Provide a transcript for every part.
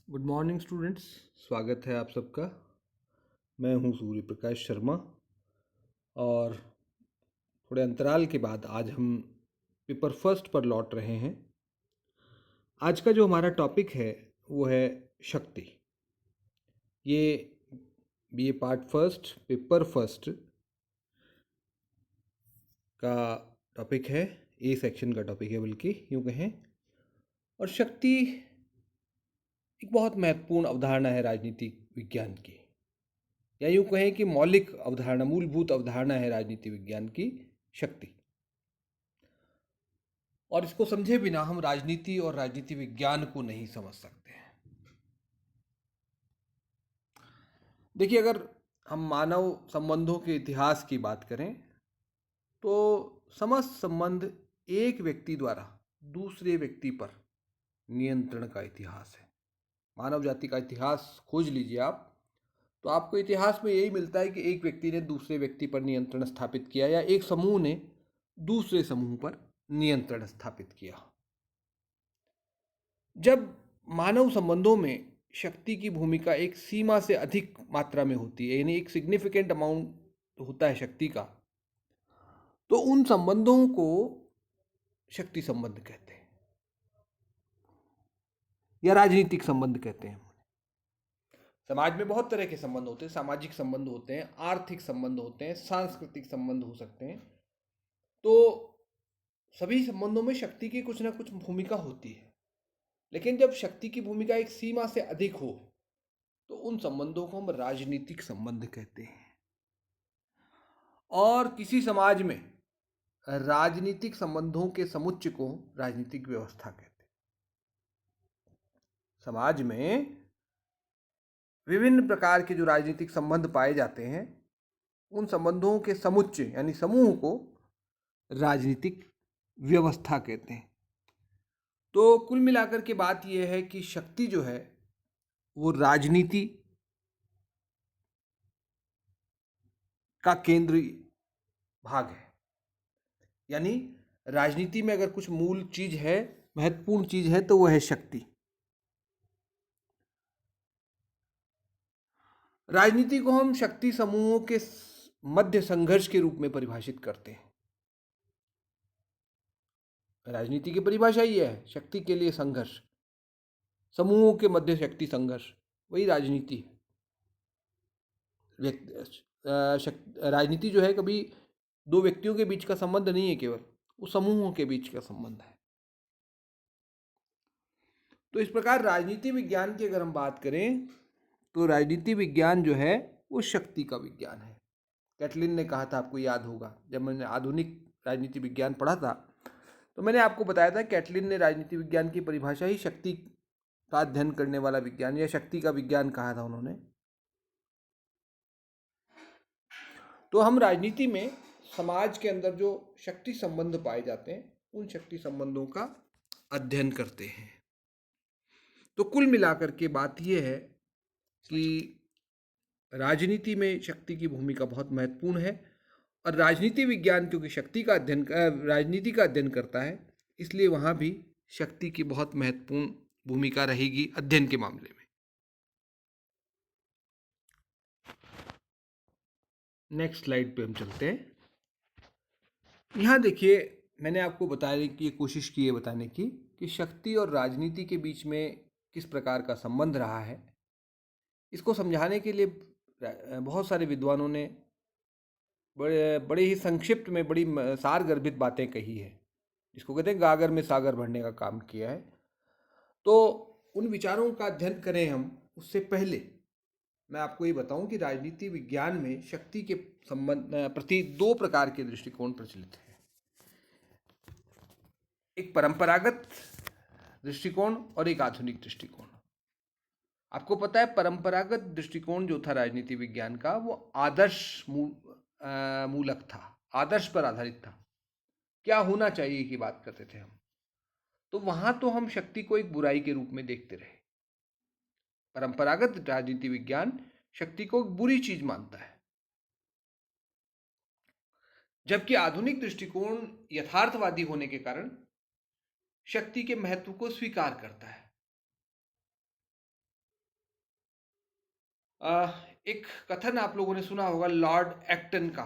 Good morning students. स्वागत है आप सबका। मैं हूं सूर्य प्रकाश शर्मा और थोड़े अंतराल के बाद आज हम पेपर फर्स्ट पर लौट रहे हैं। आज का जो हमारा टॉपिक है वो है शक्ति। ये BA part first paper first का टॉपिक है, ए सेक्शन का टॉपिक है बल्कि यूँ कहें। और शक्ति एक बहुत महत्वपूर्ण अवधारणा है राजनीतिक विज्ञान की, या यूँ कहें कि मौलिक अवधारणा, मूलभूत अवधारणा है राजनीति विज्ञान की शक्ति। और इसको समझे बिना हम राजनीति और राजनीति विज्ञान को नहीं समझ सकते हैं। देखिए, अगर हम मानव संबंधों के इतिहास की बात करें तो समस्त संबंध एक व्यक्ति द्वारा दूसरे व्यक्ति पर नियंत्रण का इतिहास है। मानव जाति का इतिहास खोज लीजिए आप, तो आपको इतिहास में यही मिलता है कि एक व्यक्ति ने दूसरे व्यक्ति पर नियंत्रण स्थापित किया या एक समूह ने दूसरे समूह पर नियंत्रण स्थापित किया। जब मानव संबंधों में शक्ति की भूमिका एक सीमा से अधिक मात्रा में होती है, यानी एक सिग्निफिकेंट अमाउंट होता है शक्ति का, तो उन संबंधों को शक्ति संबंध कहते हैं या राजनीतिक संबंध कहते हैं। समाज में बहुत तरह के संबंध होते हैं, सामाजिक संबंध होते हैं, आर्थिक संबंध होते हैं, सांस्कृतिक संबंध हो सकते हैं। तो सभी संबंधों में शक्ति की कुछ ना कुछ भूमिका होती है, लेकिन जब शक्ति की भूमिका एक सीमा से अधिक हो तो उन संबंधों को हम राजनीतिक संबंध कहते हैं। और किसी समाज में राजनीतिक संबंधों के समुच्चय को राजनीतिक व्यवस्था कहते हैं। समाज में विभिन्न प्रकार के जो राजनीतिक संबंध पाए जाते हैं, उन संबंधों के समुच्चय यानी समूह को राजनीतिक व्यवस्था कहते हैं। तो कुल मिलाकर के बात यह है कि शक्ति जो है वो राजनीति का केंद्रीय भाग है। यानी राजनीति में अगर कुछ मूल चीज है, महत्वपूर्ण चीज है, तो वह है शक्ति। राजनीति को हम शक्ति समूहों के मध्य संघर्ष के रूप में परिभाषित करते हैं। राजनीति की परिभाषा ही है शक्ति के लिए संघर्ष, समूहों के मध्य शक्ति संघर्ष, वही राजनीति है। राजनीति जो है कभी दो व्यक्तियों के बीच का संबंध नहीं है, केवल वो समूहों के बीच का संबंध है। तो इस प्रकार राजनीति विज्ञान की अगर हम बात करें तो राजनीति विज्ञान जो है वो शक्ति का विज्ञान है। कैटलिन ने कहा था, आपको याद होगा, जब मैंने आधुनिक राजनीति विज्ञान पढ़ा था तो मैंने आपको बताया था कैटलिन ने राजनीति विज्ञान की परिभाषा ही शक्ति का अध्ययन करने वाला विज्ञान या शक्ति का विज्ञान कहा था उन्होंने। तो हम राजनीति में समाज के अंदर जो शक्ति संबंध पाए जाते हैं उन शक्ति संबंधों का अध्ययन करते हैं। तो कुल मिलाकर के बात यह है कि राजनीति में शक्ति की भूमिका बहुत महत्वपूर्ण है और राजनीति विज्ञान क्योंकि शक्ति का अध्ययन राजनीति का अध्ययन करता है, इसलिए वहाँ भी शक्ति की बहुत महत्वपूर्ण भूमिका रहेगी अध्ययन के मामले में। नेक्स्ट स्लाइड पे हम चलते हैं। यहाँ देखिए, मैंने आपको बताने की कोशिश की है बताने की कि शक्ति और राजनीति के बीच में किस प्रकार का संबंध रहा है। इसको समझाने के लिए बहुत सारे विद्वानों ने बड़े बड़े ही संक्षिप्त में बड़ी सारगर्भित बातें कही है, जिसको कहते हैं गागर में सागर भरने का काम किया है। तो उन विचारों का अध्ययन करें हम, उससे पहले मैं आपको ये बताऊं कि राजनीति विज्ञान में शक्ति के संबंध प्रति दो प्रकार के दृष्टिकोण प्रचलित हैं। एक परंपरागत दृष्टिकोण और एक आधुनिक दृष्टिकोण। आपको पता है परंपरागत दृष्टिकोण जो था राजनीति विज्ञान का, वो आदर्श मूलक था, आदर्श पर आधारित था। क्या होना चाहिए की बात करते थे हम। तो वहां तो हम शक्ति को एक बुराई के रूप में देखते रहे। परंपरागत राजनीति विज्ञान शक्ति को एक बुरी चीज मानता है, जबकि आधुनिक दृष्टिकोण यथार्थवादी होने के कारण शक्ति के महत्व को स्वीकार करता है। एक कथन आप लोगों ने सुना होगा लॉर्ड एक्टन का।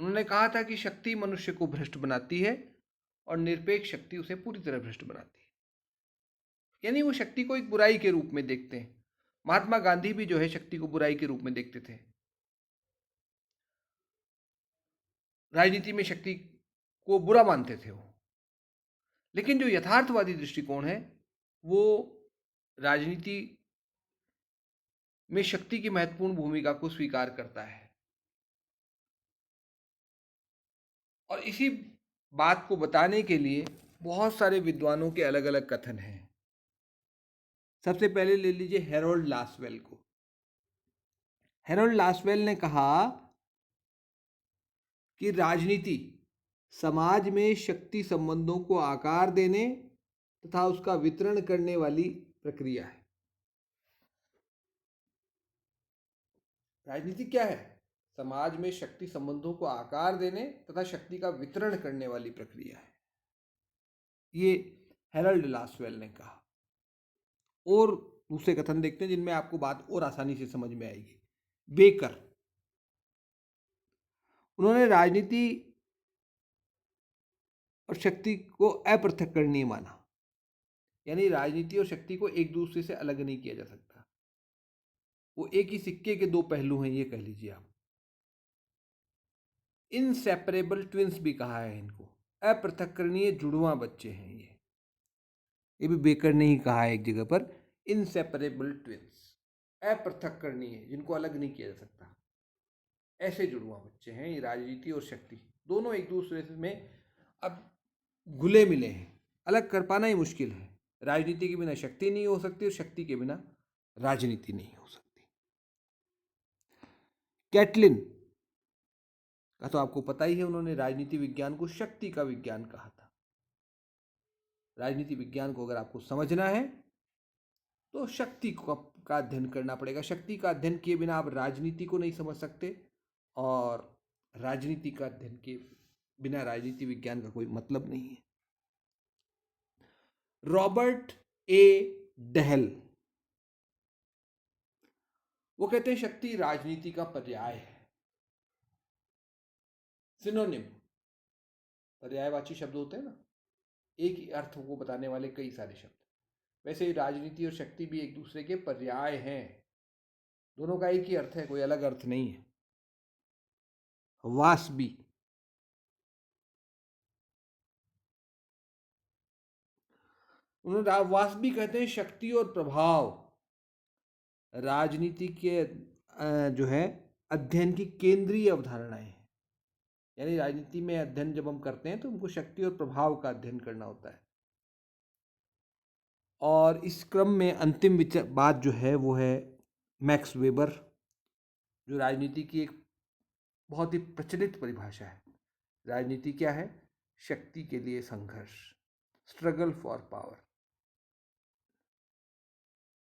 उन्होंने कहा था कि शक्ति मनुष्य को भ्रष्ट बनाती है और निरपेक्ष शक्ति उसे पूरी तरह भ्रष्ट बनाती है। यानी वो शक्ति को एक बुराई के रूप में देखते हैं। महात्मा गांधी भी जो है शक्ति को बुराई के रूप में देखते थे। राजनीति में शक्ति को बुरा मानते थे वो। लेकिन जो यथार्थवादी दृष्टिकोण है वो राजनीति में शक्ति की महत्वपूर्ण भूमिका को स्वीकार करता है। और इसी बात को बताने के लिए बहुत सारे विद्वानों के अलग अलग कथन हैं। सबसे पहले ले लीजिए हेरोल्ड लासवेल को। हेरोल्ड लासवेल ने कहा कि राजनीति समाज में शक्ति संबंधों को आकार देने तथा उसका वितरण करने वाली प्रक्रिया है। राजनीति क्या है? समाज में शक्ति संबंधों को आकार देने तथा शक्ति का वितरण करने वाली प्रक्रिया है, ये हेरोल्ड लासवेल ने कहा। और दूसरे कथन देखते हैं जिनमें आपको बात और आसानी से समझ में आएगी। बेकर, उन्होंने राजनीति और शक्ति को अपृथक्करणीय माना, यानी राजनीति और शक्ति को एक दूसरे से अलग नहीं किया जा सकता। वो एक ही सिक्के के दो पहलू हैं, ये कह लीजिए आप। इनसेपरेबल ट्विंस भी कहा है इनको, अपृथक्करणीय जुड़वां बच्चे हैं ये भी बेकर ने ही कहा है एक जगह पर। इनसेपरेबल ट्विंस, अपृथक्करणीय, जिनको अलग नहीं किया जा सकता, ऐसे जुड़वां बच्चे हैं ये राजनीति और शक्ति। दोनों एक दूसरे में अब घुले मिले हैं, अलग कर पाना ही मुश्किल है। राजनीति के बिना शक्ति नहीं हो सकती और शक्ति के बिना राजनीति नहीं हो सकती। कैटलिन का तो आपको पता ही है, उन्होंने राजनीति विज्ञान को शक्ति का विज्ञान कहा था। राजनीति विज्ञान को अगर आपको समझना है तो शक्ति का अध्ययन करना पड़ेगा। शक्ति का अध्ययन किए बिना आप राजनीति को नहीं समझ सकते और राजनीति का अध्ययन के बिना राजनीति विज्ञान का कोई मतलब नहीं है। रॉबर्ट ए डहल, वो कहते हैं शक्ति राजनीति का पर्याय है। सिनोनिम, पर्यायवाची शब्द होते हैं ना, एक ही अर्थ को बताने वाले कई सारे शब्द। वैसे ही राजनीति और शक्ति भी एक दूसरे के पर्याय हैं, दोनों का एक ही अर्थ है, कोई अलग अर्थ नहीं है। वासबी, उन्होंने वासबी कहते हैं शक्ति और प्रभाव राजनीति के जो है अध्ययन की केंद्रीय अवधारणाएं हैं। यानी राजनीति में अध्ययन जब हम करते हैं तो उनको शक्ति और प्रभाव का अध्ययन करना होता है। और इस क्रम में अंतिम बात जो है वो है मैक्स वेबर, जो राजनीति की एक बहुत ही प्रचलित परिभाषा है। राजनीति क्या है? शक्ति के लिए संघर्ष, स्ट्रगल फॉर पावर।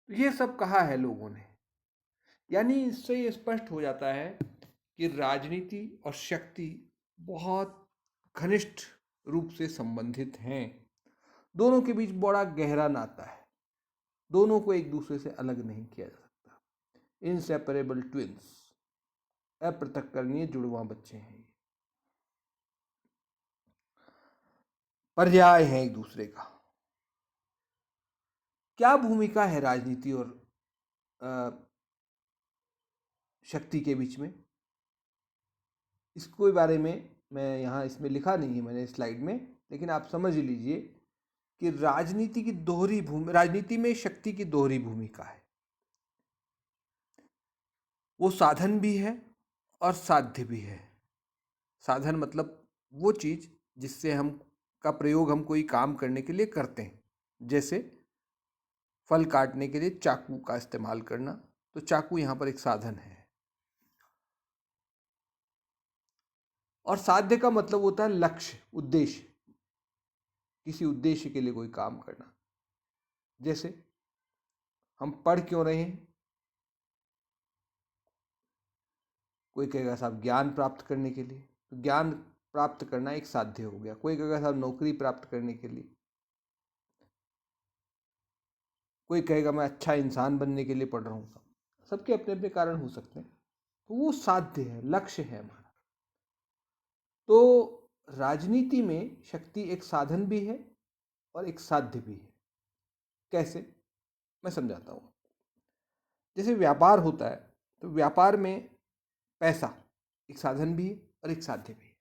तो ये सब कहा है लोगों ने। यानी इससे ये स्पष्ट हो जाता है कि राजनीति और शक्ति बहुत घनिष्ठ रूप से संबंधित हैं। दोनों के बीच बड़ा गहरा नाता है, दोनों को एक दूसरे से अलग नहीं किया जा सकता। इनसेपरेबल ट्विंस, अपृथक्करणीय जुड़वां बच्चे हैं, पर्याय है एक दूसरे का। क्या भूमिका है राजनीति और शक्ति के बीच में? इसके बारे में मैं यहाँ इसमें लिखा नहीं है मैंने स्लाइड में, लेकिन आप समझ लीजिए कि राजनीति में शक्ति की दोहरी भूमिका है। वो साधन भी है और साध्य भी है। साधन मतलब वो चीज जिससे हम का प्रयोग हम कोई काम करने के लिए करते हैं, जैसे फल काटने के लिए चाकू का इस्तेमाल करना, तो चाकू यहाँ पर एक साधन है। और साध्य का मतलब होता है लक्ष्य, उद्देश्य, किसी उद्देश्य के लिए कोई काम करना। जैसे हम पढ़ क्यों रहे हैं? कोई कहेगा साहब ज्ञान प्राप्त करने के लिए, तो ज्ञान प्राप्त करना एक साध्य हो गया। कोई कहेगा साहब नौकरी प्राप्त करने के लिए, कोई कहेगा मैं अच्छा इंसान बनने के लिए पढ़ रहा हूँ। सबके अपने अपने कारण हो सकते हैं, तो वो साध्य है, लक्ष्य है हमारा। तो राजनीति में शक्ति एक साधन भी है और एक साध्य भी है। कैसे, मैं समझाता हूँ। जैसे व्यापार होता है, तो व्यापार में पैसा एक साधन भी है और एक साध्य भी है।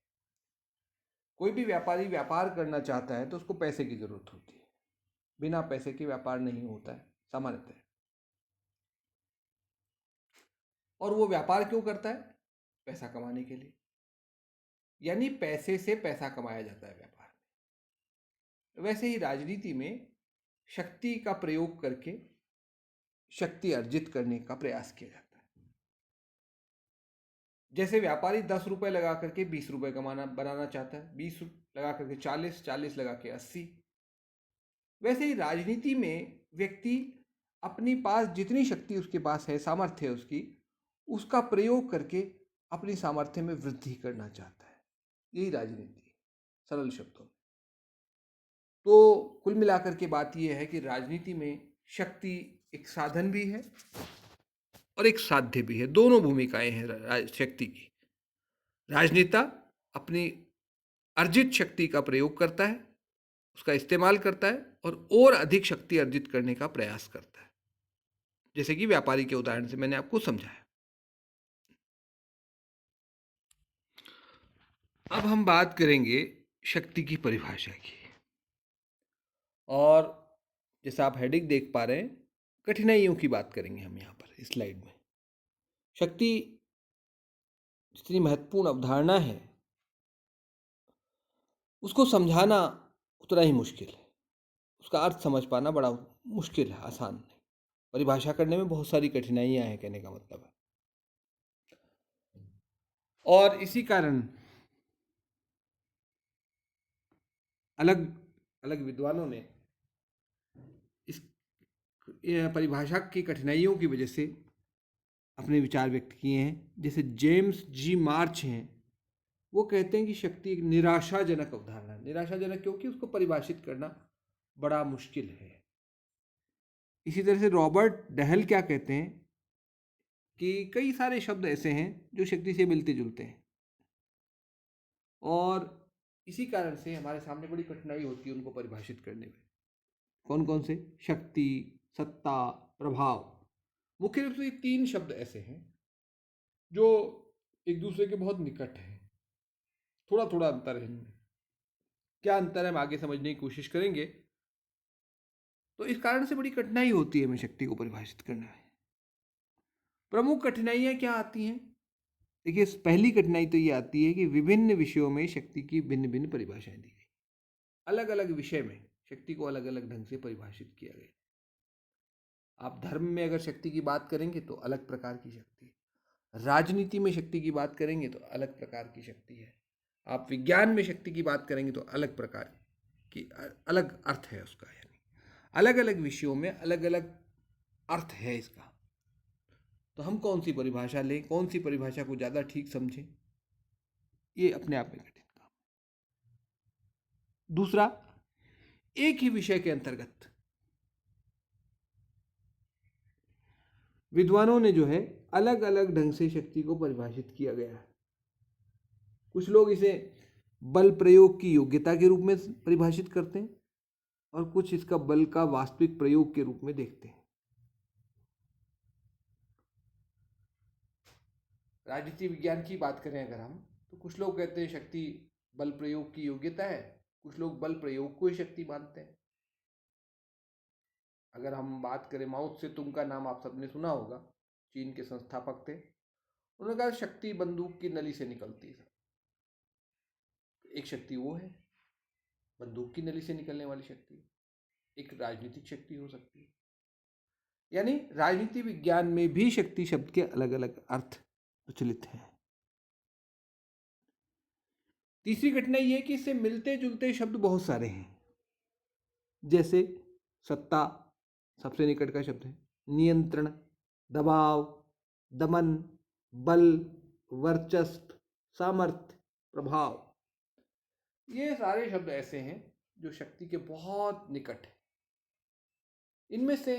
कोई भी व्यापारी व्यापार करना चाहता है तो उसको पैसे की जरूरत होती है। बिना पैसे के व्यापार नहीं होता है सामान्यतः। और वो व्यापार क्यों करता है? पैसा कमाने के लिए। यानी पैसे से पैसा कमाया जाता है व्यापार में। वैसे ही राजनीति में शक्ति का प्रयोग करके शक्ति अर्जित करने का प्रयास किया जाता है। जैसे व्यापारी 10 रुपए लगा करके 20 रुपए बनाना चाहता है, 20 लगा करके 40, 40 लगा के 80। वैसे ही राजनीति में व्यक्ति अपनी पास जितनी शक्ति उसके पास है, सामर्थ्य है उसकी, उसका प्रयोग करके अपनी सामर्थ्य में वृद्धि करना चाहता है। यही राजनीति है, सरल शब्दों में। तो कुल मिलाकर के बात यह है कि राजनीति में शक्ति एक साधन भी है और एक साध्य भी है। दोनों भूमिकाएं हैं शक्ति की। राजनेता अपनी अर्जित शक्ति का प्रयोग करता है, उसका इस्तेमाल करता है और अधिक शक्ति अर्जित करने का प्रयास करता है, जैसे कि व्यापारी के उदाहरण से मैंने आपको समझाया। अब हम बात करेंगे शक्ति की परिभाषा की। और जैसा आप हेडिंग देख पा रहे हैं, कठिनाइयों की बात करेंगे हम यहाँ पर इस स्लाइड में। शक्ति जितनी महत्वपूर्ण अवधारणा है, उसको समझाना उतना ही मुश्किल है। उसका अर्थ समझ पाना बड़ा मुश्किल है, आसान नहीं। परिभाषा करने में बहुत सारी कठिनाइयां हैं, कहने का मतलब है। और इसी कारण अलग अलग विद्वानों ने इस परिभाषा की कठिनाइयों की वजह से अपने विचार व्यक्त किए हैं। जैसे जेम्स जी मार्च हैं, वो कहते हैं कि शक्ति एक निराशाजनक अवधारणा है। निराशाजनक क्योंकि उसको परिभाषित करना बड़ा मुश्किल है। इसी तरह से रॉबर्ट डहल क्या कहते हैं कि कई सारे शब्द ऐसे हैं जो शक्ति से मिलते जुलते हैं, और इसी कारण से हमारे सामने बड़ी कठिनाई होती है उनको परिभाषित करने में। कौन कौन से? शक्ति, सत्ता, प्रभाव। मुख्य रूप से 3 शब्द ऐसे हैं जो एक दूसरे के बहुत निकट हैं। थोड़ा थोड़ा अंतर है इनमें। क्या अंतर है हम आगे समझने की कोशिश करेंगे। तो इस कारण से बड़ी कठिनाई होती है हमें शक्ति को परिभाषित करने में। प्रमुख कठिनाइयां क्या आती हैं? देखिए, पहली कठिनाई तो ये आती है कि विभिन्न विषयों में शक्ति की भिन्न भिन्न परिभाषाएं दी गई। अलग अलग विषय में शक्ति को अलग अलग ढंग से परिभाषित किया गया। आप धर्म में अगर शक्ति की बात करेंगे तो अलग प्रकार की शक्ति है। राजनीति में शक्ति की बात करेंगे तो अलग प्रकार की शक्ति है। आप विज्ञान में शक्ति की बात करेंगे तो अलग प्रकार की, अलग अर्थ है उसका। यानी अलग अलग विषयों में अलग अलग अर्थ है इसका। तो हम कौन सी परिभाषा लें, कौन सी परिभाषा को ज़्यादा ठीक समझें, ये अपने आप में कठिन काम है। दूसरा, एक ही विषय के अंतर्गत विद्वानों ने जो है अलग अलग ढंग से शक्ति को परिभाषित किया गया है। कुछ लोग इसे बल प्रयोग की योग्यता के रूप में परिभाषित करते हैं और कुछ इसका बल का वास्तविक प्रयोग के रूप में देखते हैं। राजनीति विज्ञान की बात करें अगर हम, तो कुछ लोग कहते हैं शक्ति बल प्रयोग की योग्यता है, कुछ लोग बल प्रयोग को ही शक्ति मानते हैं। अगर हम बात करें, माओ त्से तुंग का नाम आप सबने सुना होगा, चीन के संस्थापक थे। उन्होंने कहा शक्ति बंदूक की नली से निकलती है। एक शक्ति वो है, बंदूक की नली से निकलने वाली शक्ति। एक राजनीतिक शक्ति हो सकती है। यानी राजनीति विज्ञान में भी शक्ति शब्द के अलग अलग अर्थ प्रचलित हैं। तीसरी घटना यह है कि इससे मिलते जुलते शब्द बहुत सारे हैं। जैसे सत्ता सबसे निकट का शब्द है, नियंत्रण, दबाव, दमन, बल, वर्चस्व, सामर्थ्य, प्रभाव। ये सारे शब्द ऐसे हैं जो शक्ति के बहुत निकट हैं। इनमें से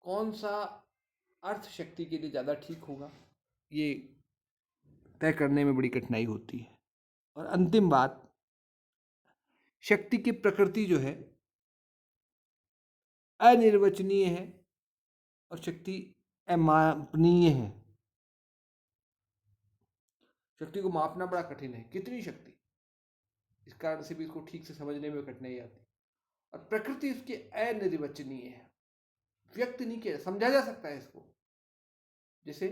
कौन सा अर्थ शक्ति के लिए ज़्यादा ठीक होगा, ये तय करने में बड़ी कठिनाई होती है। और अंतिम बात, शक्ति की प्रकृति जो है अनिर्वचनीय है और शक्ति अमापनीय है। शक्ति को मापना बड़ा कठिन है, कितनी शक्ति, इस कारण से भी इसको ठीक से समझने में कठिनाई आती है। और प्रकृति उसकी अनिर्वचनीय है, व्यक्त नहीं किया, समझा जा सकता है इसको। जैसे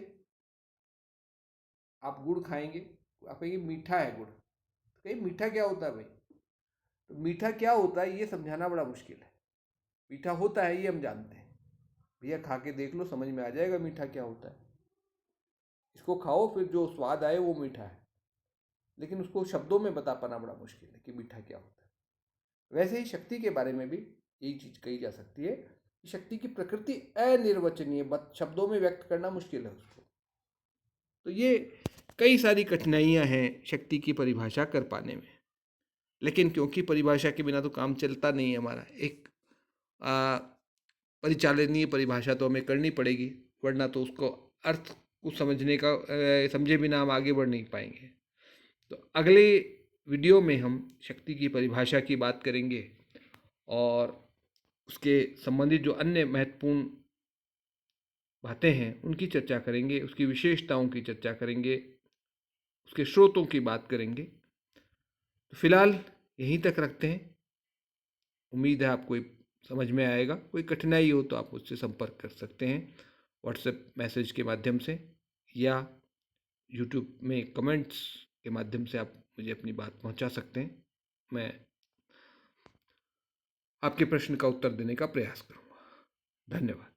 आप गुड़ खाएंगे, आप कहेंगे मीठा है गुड़, तो कहीं मीठा क्या होता है भाई, तो मीठा क्या होता है ये समझाना बड़ा मुश्किल है। मीठा होता है ये हम जानते हैं, भैया खा के देख लो, समझ में आ जाएगा मीठा क्या होता है। इसको खाओ, फिर जो स्वाद आए वो मीठा है, लेकिन उसको शब्दों में बता पाना बड़ा मुश्किल है कि मीठा क्या होता है। वैसे ही शक्ति के बारे में भी यही चीज़ कही जा सकती है कि शक्ति की प्रकृति अनिर्वचनीय, शब्दों में व्यक्त करना मुश्किल है उसको। तो ये कई सारी कठिनाइयाँ हैं शक्ति की परिभाषा कर पाने में, लेकिन क्योंकि परिभाषा के बिना तो काम चलता नहीं है हमारा, एक परिचालनीय परिभाषा तो हमें करनी पड़ेगी, वरना तो उसको अर्थ को समझने का समझे बिना हम आगे बढ़ नहीं पाएंगे। तो अगले वीडियो में हम शक्ति की परिभाषा की बात करेंगे और उसके संबंधित जो अन्य महत्वपूर्ण बातें हैं उनकी चर्चा करेंगे, उसकी विशेषताओं की चर्चा करेंगे, उसके स्रोतों की बात करेंगे। तो फिलहाल यहीं तक रखते हैं। उम्मीद है आपको समझ में आएगा। कोई कठिनाई हो तो आप मुझसे संपर्क कर सकते हैं व्हाट्सएप मैसेज के माध्यम से, या यूट्यूब में कमेंट्स के माध्यम से आप मुझे अपनी बात पहुंचा सकते हैं। मैं आपके प्रश्न का उत्तर देने का प्रयास करूंगा। धन्यवाद।